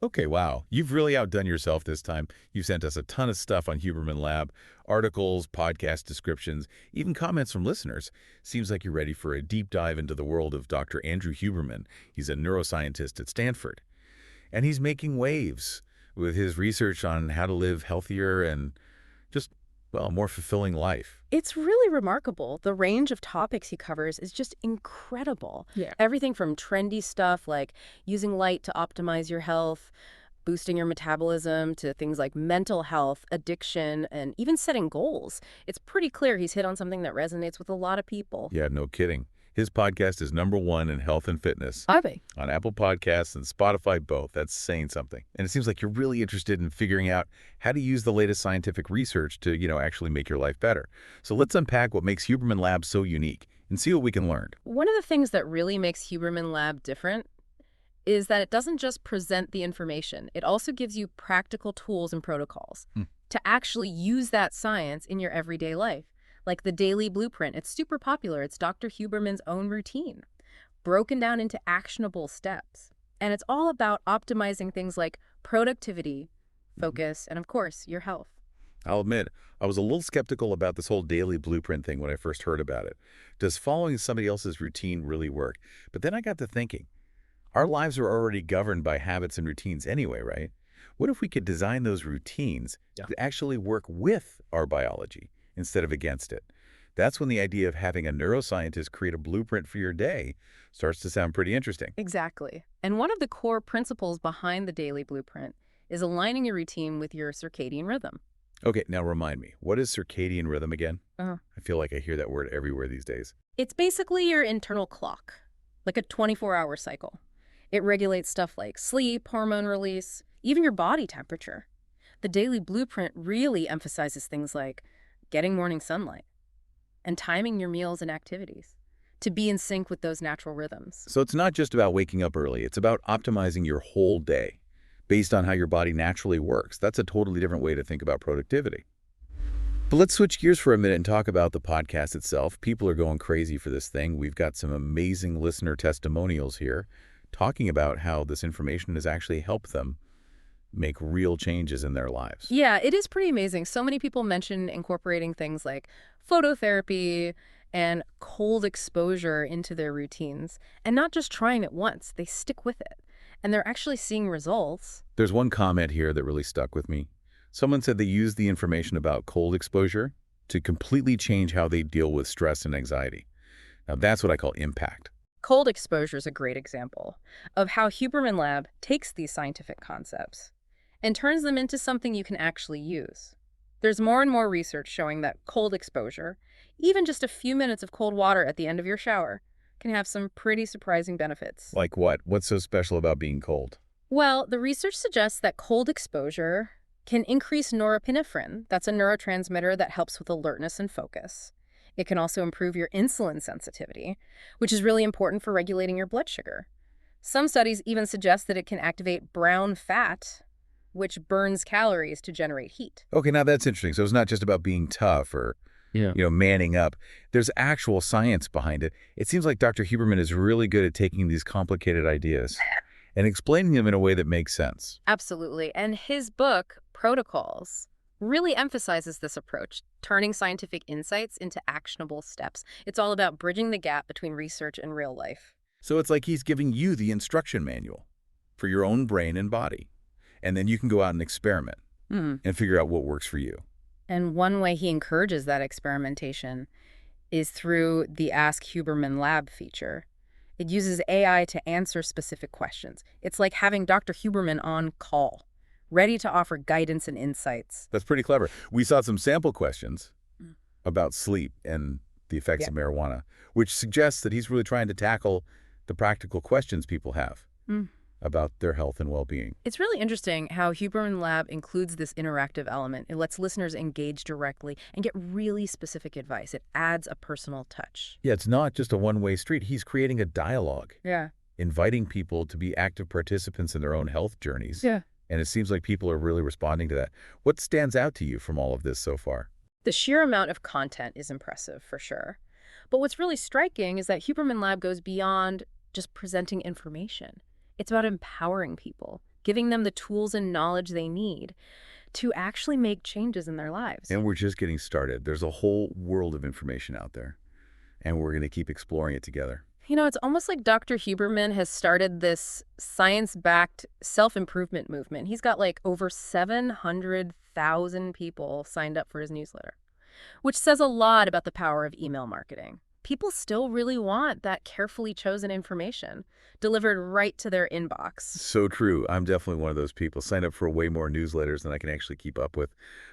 Okay, wow. You've really outdone yourself this time. You've sent us a ton of stuff on Huberman Lab, articles, podcast descriptions, even comments from listeners. Seems like you're ready for a deep dive into the world of Dr. Andrew Huberman. He's a neuroscientist at Stanford, and he's making waves with his research on how to live healthier and just, well, a more fulfilling life. It's really remarkable. The range of topics he covers is just incredible. Yeah. Everything from trendy stuff like using light to optimize your health, boosting your metabolism, to things like mental health, addiction, and even setting goals. It's pretty clear he's hit on something that resonates with a lot of people. Yeah, no kidding. His podcast is #1 in health and fitness. Are they? On Apple Podcasts and Spotify both. That's saying something. And it seems like you're really interested in figuring out how to use the latest scientific research to, actually make your life better. So let's unpack what makes Huberman Lab so unique and see what we can learn. One of the things that really makes Huberman Lab different is that it doesn't just present the information. It also gives you practical tools and protocols to actually use that science in your everyday life. Like the daily blueprint. It's super popular. It's Dr. Huberman's own routine, broken down into actionable steps. And it's all about optimizing things like productivity, focus, and of course, your health. I'll admit, I was a little skeptical about this whole daily blueprint thing when I first heard about it. Does following somebody else's routine really work? But then I got to thinking, our lives are already governed by habits and routines anyway, right? What if we could design those routines to actually work with our biology instead of against it? That's when the idea of having a neuroscientist create a blueprint for your day starts to sound pretty interesting. Exactly. And one of the core principles behind the daily blueprint is aligning your routine with your circadian rhythm. Okay, now remind me, what is circadian rhythm again? Uh-huh. I feel like I hear that word everywhere these days. It's basically your internal clock, like a 24-hour cycle. It regulates stuff like sleep, hormone release, even your body temperature. The daily blueprint really emphasizes things like getting morning sunlight and timing your meals and activities to be in sync with those natural rhythms. So it's not just about waking up early. It's about optimizing your whole day based on how your body naturally works. That's a totally different way to think about productivity. But let's switch gears for a minute and talk about the podcast itself. People are going crazy for this thing. We've got some amazing listener testimonials here talking about how this information has actually helped them make real changes in their lives. Yeah, it is pretty amazing. So many people mention incorporating things like phototherapy and cold exposure into their routines, and not just trying it once. They stick with it, and they're actually seeing results. There's one comment here that really stuck with me. Someone said they used the information about cold exposure to completely change how they deal with stress and anxiety. Now that's what I call impact. Cold exposure is a great example of how Huberman Lab takes these scientific concepts and turns them into something you can actually use. There's more and more research showing that cold exposure, even just a few minutes of cold water at the end of your shower, can have some pretty surprising benefits. Like what? What's so special about being cold? Well, the research suggests that cold exposure can increase norepinephrine. That's a neurotransmitter that helps with alertness and focus. It can also improve your insulin sensitivity, which is really important for regulating your blood sugar. Some studies even suggest that it can activate brown fat, which burns calories to generate heat. Okay, now that's interesting. So it's not just about being tough or, manning up. There's actual science behind it. It seems like Dr. Huberman is really good at taking these complicated ideas and explaining them in a way that makes sense. Absolutely. And his book, Protocols, really emphasizes this approach, turning scientific insights into actionable steps. It's all about bridging the gap between research and real life. So it's like he's giving you the instruction manual for your own brain and body. And then you can go out and experiment and figure out what works for you. And one way he encourages that experimentation is through the Ask Huberman Lab feature. It uses AI to answer specific questions. It's like having Dr. Huberman on call, ready to offer guidance and insights. That's pretty clever. We saw some sample questions about sleep and the effects of marijuana, which suggests that he's really trying to tackle the practical questions people have about their health and well-being. It's really interesting how Huberman Lab includes this interactive element. It lets listeners engage directly and get really specific advice. It adds a personal touch. Yeah, it's not just a one-way street. He's creating a dialogue, inviting people to be active participants in their own health journeys. Yeah. And it seems like people are really responding to that. What stands out to you from all of this so far? The sheer amount of content is impressive, for sure. But what's really striking is that Huberman Lab goes beyond just presenting information. It's about empowering people, giving them the tools and knowledge they need to actually make changes in their lives. And we're just getting started. There's a whole world of information out there, and we're going to keep exploring it together. You know, it's almost like Dr. Huberman has started this science-backed self-improvement movement. He's got like over 700,000 people signed up for his newsletter, which says a lot about the power of email marketing. People still really want that carefully chosen information delivered right to their inbox. So true. I'm definitely one of those people. Signed up for way more newsletters than I can actually keep up with.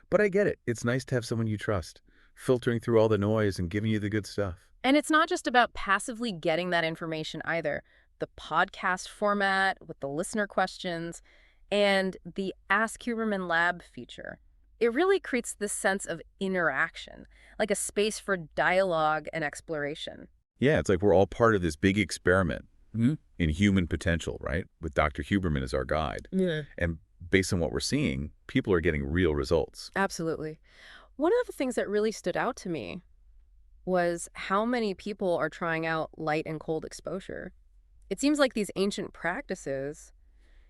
But I get it. It's nice to have someone you trust, filtering through all the noise and giving you the good stuff. And it's not just about passively getting that information either. The podcast format with the listener questions and the Ask Huberman Lab feature. It really creates this sense of interaction, like a space for dialogue and exploration. Yeah, it's like we're all part of this big experiment in human potential, right? With Dr. Huberman as our guide. Yeah. And based on what we're seeing, people are getting real results. Absolutely. One of the things that really stood out to me was how many people are trying out light and cold exposure. It seems like these ancient practices,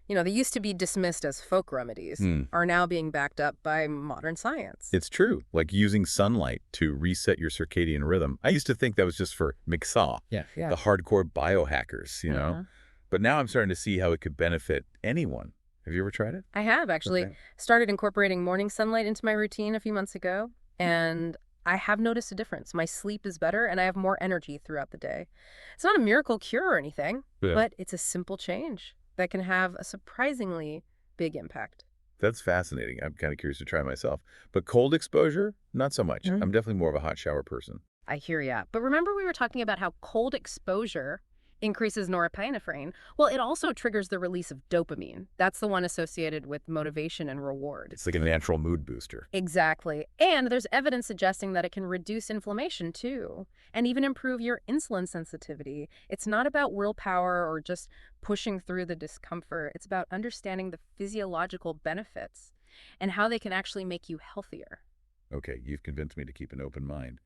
they used to be dismissed as folk remedies, are now being backed up by modern science. It's true. Like using sunlight to reset your circadian rhythm. I used to think that was just for McSaw, the hardcore biohackers, But now I'm starting to see how it could benefit anyone. Have you ever tried it? I have, actually. Okay. Started incorporating morning sunlight into my routine a few months ago, and I have noticed a difference. My sleep is better, and I have more energy throughout the day. It's not a miracle cure or anything, but it's a simple change that can have a surprisingly big impact. That's fascinating. I'm kind of curious to try myself. But cold exposure, not so much. I'm definitely more of a hot shower person. I hear ya. But remember we were talking about how cold exposure increases norepinephrine? Well, it also triggers the release of dopamine. That's the one associated with motivation and reward. It's like a natural mood booster. Exactly. And there's evidence suggesting that it can reduce inflammation, too, and even improve your insulin sensitivity. It's not about willpower or just pushing through the discomfort. It's about understanding the physiological benefits and how they can actually make you healthier. Okay, you've convinced me to keep an open mind.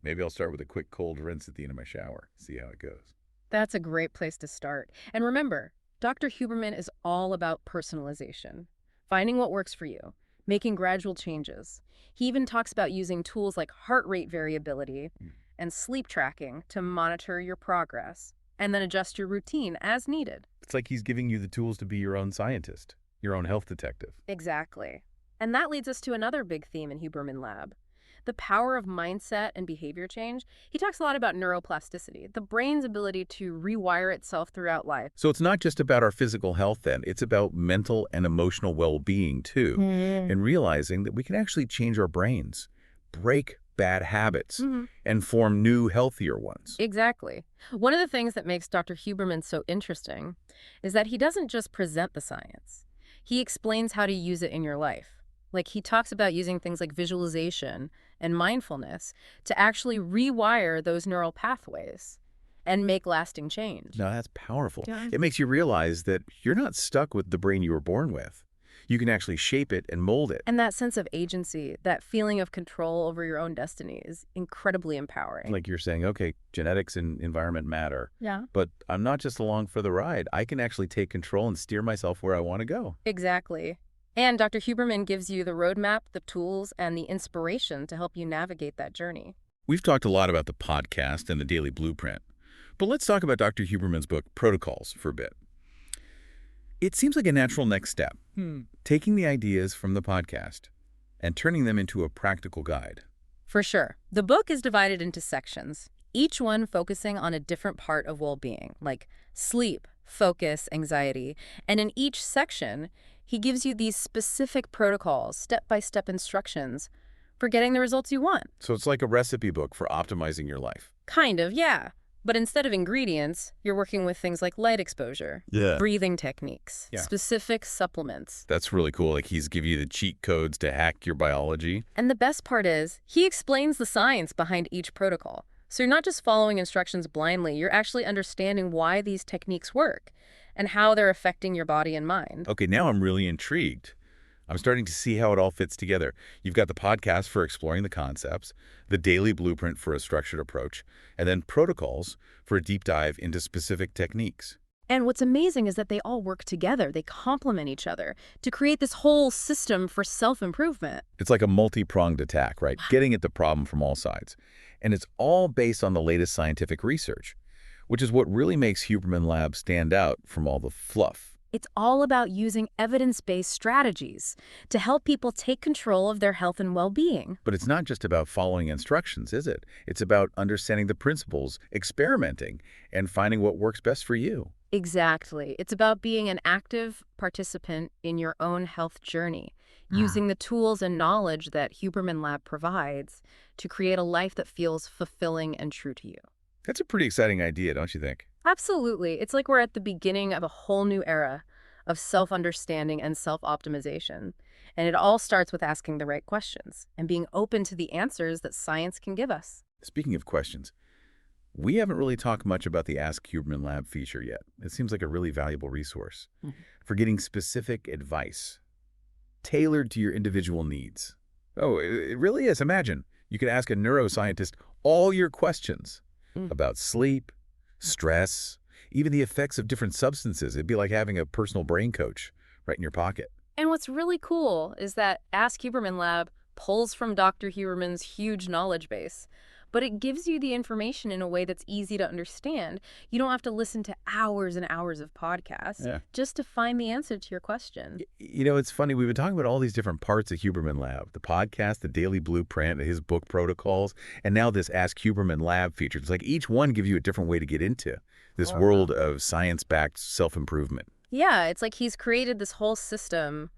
Maybe I'll start with a quick cold rinse at the end of my shower, see how it goes. That's a great place to start. And remember, Dr. Huberman is all about personalization, finding what works for you, making gradual changes. He even talks about using tools like heart rate variability and sleep tracking to monitor your progress and then adjust your routine as needed. It's like he's giving you the tools to be your own scientist, your own health detective. Exactly. And that leads us to another big theme in Huberman Lab. The power of mindset and behavior change. He talks a lot about neuroplasticity, the brain's ability to rewire itself throughout life. So it's not just about our physical health then, it's about mental and emotional well-being too, and realizing that we can actually change our brains, break bad habits, and form new, healthier ones. Exactly. One of the things that makes Dr. Huberman so interesting is that he doesn't just present the science. He explains how to use it in your life. Like, he talks about using things like visualization and mindfulness to actually rewire those neural pathways and make lasting change. Now, that's powerful. Yeah. It makes you realize that you're not stuck with the brain you were born with. You can actually shape it and mold it. And that sense of agency, that feeling of control over your own destiny is incredibly empowering. Like you're saying, okay, genetics and environment matter. Yeah. But I'm not just along for the ride. I can actually take control and steer myself where I want to go. Exactly. And Dr. Huberman gives you the roadmap, the tools, and the inspiration to help you navigate that journey. We've talked a lot about the podcast and the daily blueprint. But let's talk about Dr. Huberman's book, Protocols, for a bit. It seems like a natural next step, taking the ideas from the podcast and turning them into a practical guide. For sure. The book is divided into sections, each one focusing on a different part of well-being, like sleep, focus, anxiety. And in each section, he gives you these specific protocols, step-by-step instructions for getting the results you want. So it's like a recipe book for optimizing your life. Kind of, yeah. But instead of ingredients, you're working with things like light exposure, breathing techniques, specific supplements. That's really cool. Like he's giving you the cheat codes to hack your biology. And the best part is, he explains the science behind each protocol. So you're not just following instructions blindly, you're actually understanding why these techniques work and how they're affecting your body and mind. Okay, now I'm really intrigued. I'm starting to see how it all fits together. You've got the podcast for exploring the concepts, the daily blueprint for a structured approach, and then protocols for a deep dive into specific techniques. And what's amazing is that they all work together. They complement each other to create this whole system for self-improvement. It's like a multi-pronged attack, right? Getting at the problem from all sides. And it's all based on the latest scientific research, which is what really makes Huberman Lab stand out from all the fluff. It's all about using evidence-based strategies to help people take control of their health and well-being. But it's not just about following instructions, is it? It's about understanding the principles, experimenting, and finding what works best for you. Exactly. It's about being an active participant in your own health journey, using the tools and knowledge that Huberman Lab provides to create a life that feels fulfilling and true to you. That's a pretty exciting idea, don't you think? Absolutely. It's like we're at the beginning of a whole new era of self-understanding and self-optimization. And it all starts with asking the right questions and being open to the answers that science can give us. Speaking of questions, we haven't really talked much about the Ask Huberman Lab feature yet. It seems like a really valuable resource for getting specific advice tailored to your individual needs. Oh, it really is. Imagine you could ask a neuroscientist all your questions about sleep, stress, even the effects of different substances. It'd be like having a personal brain coach right in your pocket. And what's really cool is that Ask Huberman Lab pulls from Dr. Huberman's huge knowledge base, but it gives you the information in a way that's easy to understand. You don't have to listen to hours and hours of podcasts just to find the answer to your question. You know, it's funny. We've been talking about all these different parts of Huberman Lab, the podcast, the daily blueprint, his book protocols, and now this Ask Huberman Lab feature. It's like each one gives you a different way to get into this world of science-backed self-improvement. Yeah, it's like he's created this whole system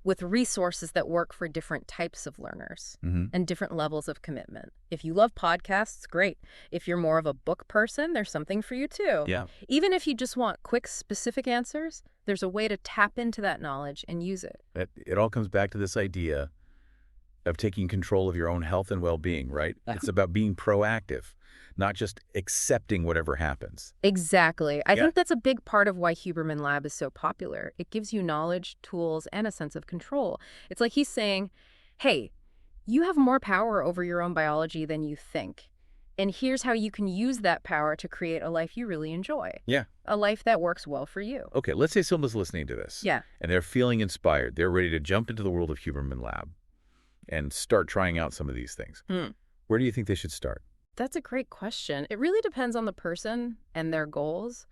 with resources that work for different types of learners and different levels of commitment. If you love podcasts, great. If you're more of a book person, there's something for you too. Yeah. Even if you just want quick, specific answers, there's a way to tap into that knowledge and use it. It all comes back to this idea of taking control of your own health and well-being, right? It's about being proactive, not just accepting whatever happens. Exactly. I think that's a big part of why Huberman Lab is so popular. It gives you knowledge, tools, and a sense of control. It's like he's saying, hey, you have more power over your own biology than you think. And here's how you can use that power to create a life you really enjoy. Yeah. A life that works well for you. Okay, let's say someone's listening to this. Yeah. And they're feeling inspired. They're ready to jump into the world of Huberman Lab and start trying out some of these things. Where do you think they should start? That's a great question. It really depends on the person and their goals,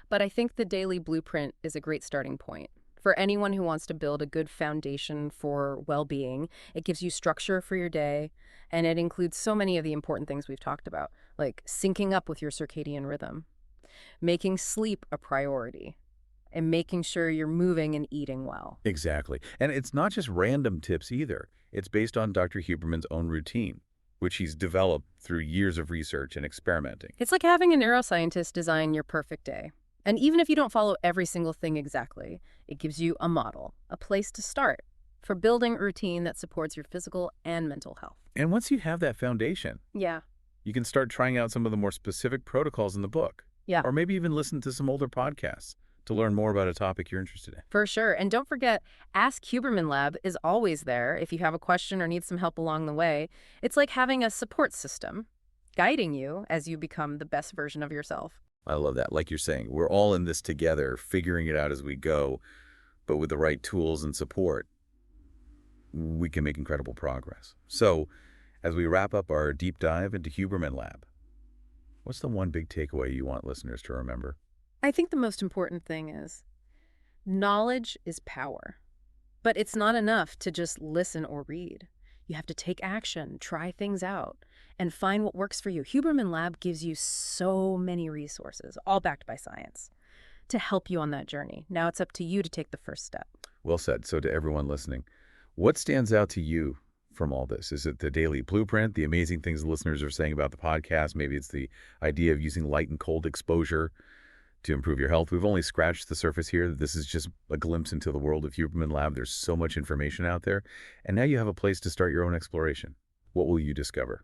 but I think the daily blueprint is a great starting point. For anyone who wants to build a good foundation for well-being, it gives you structure for your day, and it includes so many of the important things we've talked about, like syncing up with your circadian rhythm, making sleep a priority, and making sure you're moving and eating well. Exactly. And it's not just random tips either. It's based on Dr. Huberman's own routine, which he's developed through years of research and experimenting. It's like having a neuroscientist design your perfect day. And even if you don't follow every single thing exactly, it gives you a model, a place to start for building a routine that supports your physical and mental health. And once you have that foundation, you can start trying out some of the more specific protocols in the book. Or maybe even listen to some older podcasts to learn more about a topic you're interested in. For sure. And don't forget, Ask Huberman Lab is always there if you have a question or need some help along the way. It's like having a support system guiding you as you become the best version of yourself. I love that. Like you're saying, we're all in this together, figuring it out as we go, but with the right tools and support, we can make incredible progress. So, as we wrap up our deep dive into Huberman Lab, what's the one big takeaway you want listeners to remember? I think the most important thing is knowledge is power, but it's not enough to just listen or read. You have to take action, try things out, and find what works for you. Huberman Lab gives you so many resources, all backed by science, to help you on that journey. Now it's up to you to take the first step. Well said. So to everyone listening, what stands out to you from all this? Is it the daily blueprint, the amazing things the listeners are saying about the podcast? Maybe it's the idea of using light and cold exposure to improve your health. We've only scratched the surface here. This is just a glimpse into the world of Huberman Lab. There's so much information out there. And now you have a place to start your own exploration. What will you discover?